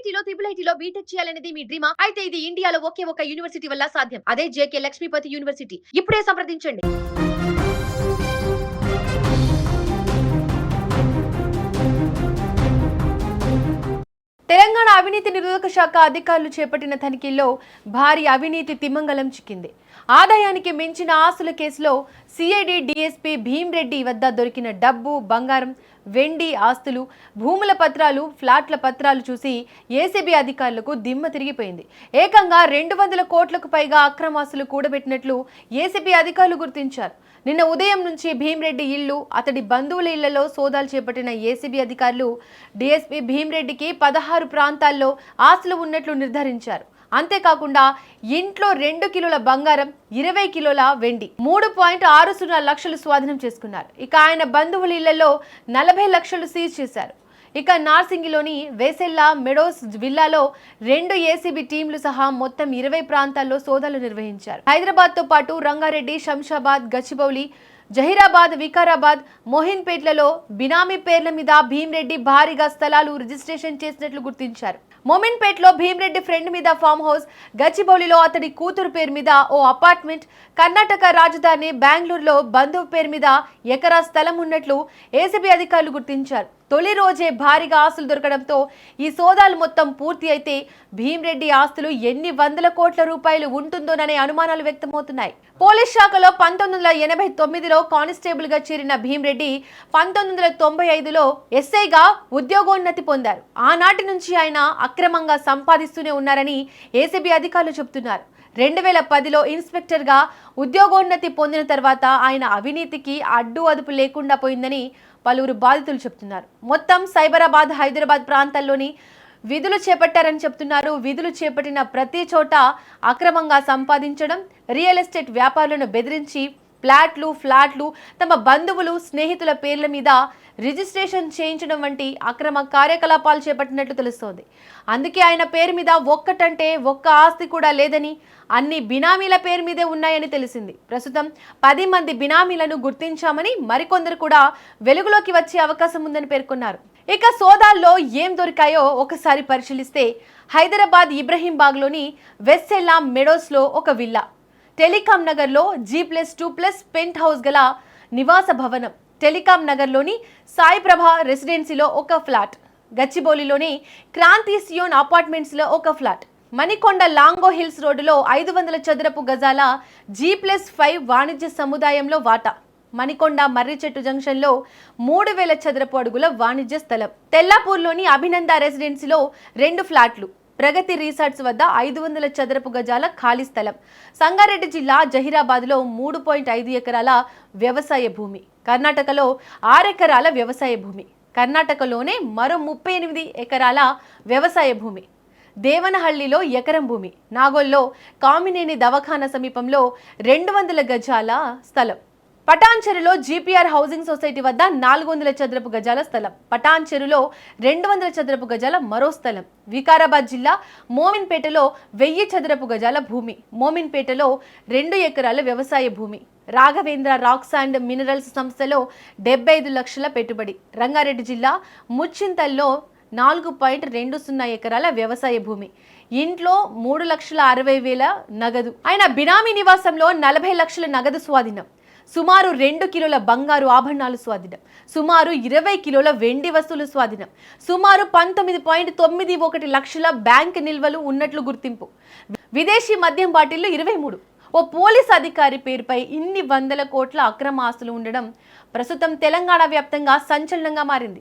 ఐఐటీలో IIITలో BTech చేయాలనేది మీ డ్రీమా? అయితే ఇది ఇండియాలో ఒకే ఒక యూనివర్సిటీ వల్ల సాధ్యం. అదే జేకే లక్ష్మీపతి యూనివర్సిటీ. ఇప్పుడే సంప్రదించండి. తెలంగాణ అవినీతి నిరోధక శాఖ అధికారులు చేపట్టిన తనిఖీల్లో భారీ అవినీతి తిమ్మంగలం చిక్కింది. ఆదాయానికి మించిన ఆస్తుల కేసులో సిఐడి డీఎస్పీ భీమ్రెడ్డి వద్ద దొరికిన డబ్బు, బంగారం, వెండి ఆస్తులు, భూముల పత్రాలు, ఫ్లాట్ల పత్రాలు చూసి ఏసీబీ అధికారులకు దిమ్మ తిరిగిపోయింది. ఏకంగా 200 కోట్లకు పైగా అక్రమాస్తులు కూడబెట్టినట్లు ఏసీబీ అధికారులు గుర్తించారు. నిన్న ఉదయం నుంచి భీమ్రెడ్డి ఇల్లు, అతడి బంధువుల ఇళ్లలో సోదాలు చేపట్టిన ఏసీబీ అధికారులు డీఎస్పీ భీమ్రెడ్డికి 16 ప్రాంతాల్లో ఆస్తులు ఉన్నట్లు నిర్ధారించారు. అంతేకాకుండా ఇంట్లో 2 కిలోల బంగారం, 20 కిలోల వెండి, 3.60 లక్షలు స్వాధీనం చేసుకున్నారు. ఇక ఆయన బంధువుల ఇళ్లలో 40 లక్షలు సీజ్ చేశారు. ఇక నార్సింగిలోని వేసెల్లా మెడోస్ విల్లాలో 2 ఏసీబీ టీంలు సహా మొత్తం 20 ప్రాంతాల్లో సోదాలు నిర్వహించారు. హైదరాబాద్ తో పాటు రంగారెడ్డి, శంషాబాద్, గచ్చిబౌలి, జహీరాబాద్, వికారాబాద్, మోహిన్పేట్లలో బినామీ పేర్ల మీద భీమ్రెడ్డి భారీగా స్థలాలు రిజిస్ట్రేషన్ చేసినట్లు గుర్తించారు. మోమిన్పేట్లో భీమ్రెడ్డి ఫ్రెండ్ మీద ఫామ్ హౌస్, గచ్చిబౌలిలో అతడి కూతురు పేరు మీద ఓ అపార్ట్మెంట్, కర్ణాటక రాజధాని బెంగళూరులో బంధువు పేరు మీద ఎకరా స్థలం ఉన్నట్లు ఏసీబీ అధికారులు గుర్తించారు. తొలి రోజే భారీగా ఆస్తులు దొరకడంతో ఈ సోదాలు మొత్తం పూర్తి అయితే భీమ్రెడ్డి ఆస్తులు ఎన్ని వందల కోట్ల రూపాయలు ఉంటుందోననే అనుమానాలు వ్యక్తమవుతున్నాయి. పోలీస్ శాఖలో 1989లో కానిస్టేబుల్ గా చేరిన భీమ్రెడ్డి 1995లో ఎస్ఐగా ఉద్యోగోన్నతి పొందారు. ఆనాటి నుంచి ఆయన అక్రమంగా సంపాదిస్తూనే ఉన్నారని ఏసీబీ అధికారులు చెబుతున్నారు. 2010లో ఇన్స్పెక్టర్గా ఉద్యోగోన్నతి పొందిన తర్వాత ఆయన అవినీతికి అడ్డు అదుపు లేకుండా పోయిందని పలువురు బాధితులు చెప్తున్నారు. మొత్తం సైబరాబాద్, హైదరాబాద్ ప్రాంతాల్లోని విధులు చేపట్టారని చెప్తున్నారు. విధులు చేపట్టిన ప్రతి చోట అక్రమంగా సంపాదించడం, రియల్ ఎస్టేట్ వ్యాపారులను బెదిరించి ఫ్లాట్లు తమ బంధువులు, స్నేహితుల పేర్ల మీద రిజిస్ట్రేషన్ చేయించడం వంటి అక్రమ కార్యకలాపాలు చేపట్టినట్లు తెలుస్తోంది. అందుకే ఆయన పేరు మీద ఒక్కటంటే ఒక్క ఆస్తి కూడా లేదని, అన్ని బినామీల పేరు మీదే ఉన్నాయని తెలిసింది. ప్రస్తుతం 10 మంది బినామీలను గుర్తించామని, మరికొందరు కూడా వెలుగులోకి వచ్చే అవకాశం ఉందని పేర్కొన్నారు. ఇక సోదాల్లో ఏం దొరికాయో ఒకసారి పరిశీలిస్తే హైదరాబాద్ ఇబ్రహీంబాగ్లోని వెస్సెల్లా మెడోస్లో ఒక విల్లా, టెలికాం నగర్లో G+2+ పెంట్ హౌస్ గల నివాస భవనం, టెలికాం నగర్లోని సాయి ప్రభ రెసిడెన్సీలో ఒక ఫ్లాట్, గచ్చిబౌలిలోని క్రాంతి సియోన్ అపార్ట్మెంట్స్లో ఒక ఫ్లాట్, మణికొండ లాంగో హిల్స్ రోడ్డులో 500 చదరపు గజాల G+5 వాణిజ్య సముదాయంలో వాటా, మణికొండ మర్రిచెట్టు జంక్షన్లో 3000 చదరపు అడుగుల వాణిజ్య స్థలం, తెల్లాపూర్లోని అభినంద రెసిడెన్సీలో 2 ఫ్లాట్లు, ప్రగతి రిసార్ట్స్ వద్ద 500 చదరపు గజాల ఖాళీ స్థలం, సంగారెడ్డి జిల్లా జహీరాబాద్లో 3.5 ఎకరాల వ్యవసాయ భూమి, కర్ణాటకలో 6 ఎకరాల వ్యవసాయ భూమి, కర్ణాటకలోనే మరో 38 ఎకరాల వ్యవసాయ భూమి, దేవనహళ్లిలో ఎకరం భూమి, నాగోల్లో కామినేని దవాఖానా సమీపంలో 200 గజాల స్థలం, పటాన్ చెరులో జీపీఆర్ హౌసింగ్ సొసైటీ వద్ద 400 చదరపు గజాల స్థలం, పటాన్ చెరులో 200 చదరపు గజాల మరో స్థలం, వికారాబాద్ జిల్లా మోమిన్పేటలో 1000 చదరపు గజాల భూమి, మోమిన్పేటలో 2 ఎకరాల వ్యవసాయ భూమి, రాఘవేంద్ర రాక్స్ అండ్ మినరల్స్ సంస్థలో 75 లక్షల పెట్టుబడి, రంగారెడ్డి జిల్లా ముచ్చింతల్లో 4.20 ఎకరాల వ్యవసాయ భూమి, ఇంట్లో 3,60,000 నగదు. ఆయన బినామీ నివాసంలో 40 లక్షల నగదు స్వాధీనం, సుమారు 2 కిలోల బంగారు ఆభరణాలు స్వాధీనం, సుమారు 20 కిలోల వెండి వస్తువులు స్వాధీనం, సుమారు 19.91 లక్షల బ్యాంక్ నిల్వలు ఉన్నట్లు గుర్తింపు, విదేశీ మద్యం బాటిళ్లు 23. ఓ పోలీస్ అధికారి పేరుపై ఇన్ని వందల కోట్ల అక్రమ ఆస్తులు ఉండడం ప్రస్తుతం తెలంగాణ వ్యాప్తంగా సంచలనంగా మారింది.